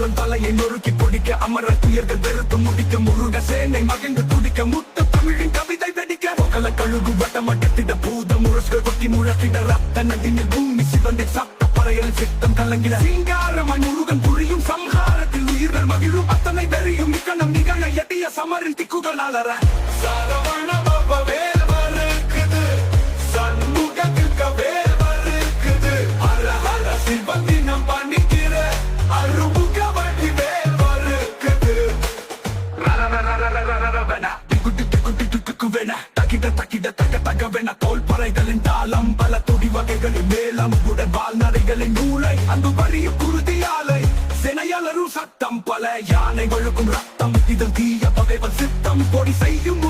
அசுரன் தலையை நொறுக்கி பொடிக்க அமர துயர்கள் வெறுத்து முடிக்க முருக சேனை மகிழ்ந்து துடிக்க முத்த தமிழின் கவிதை வெடிக்க பொகல கழுகு வட்டமட்டத்திட பூத முரசுகள் கொட்டி முழக்கிட ரத்த நதினில் பூமி சிவந்தை சத்த பறையல் சித்தம் கலங்கிட சிங்காரமன் முருகன் புரியும் சம்ஹாரத்தில் உயிர்கள் மகிழும் அத்தனை வெறியும் நிக்கணம் நிகழ எட்டிய சமரின் திக்குகள் அலற சரவண பவ வேல் வருக்குது சண்முகத்துக்கு வேல் வருக்குது ஹர ஹர சிவந்தினம் பண்ணிக்கிற அருமுக வண்டி வேல் வருக்குது தக்கிட தக்க தகவென தோல் பறைகளின் தாளம் பல தொடி வகைகளின் மேலம் உடன் வாழ்நடைகளின் நூலை அந்த வரிய குருதியாலை சினையாளரும் சத்தம் பல யானை ஒழுக்கும் ரத்தம் இதில் தீய பகைவன் சித்தம் பொடி செய்யும்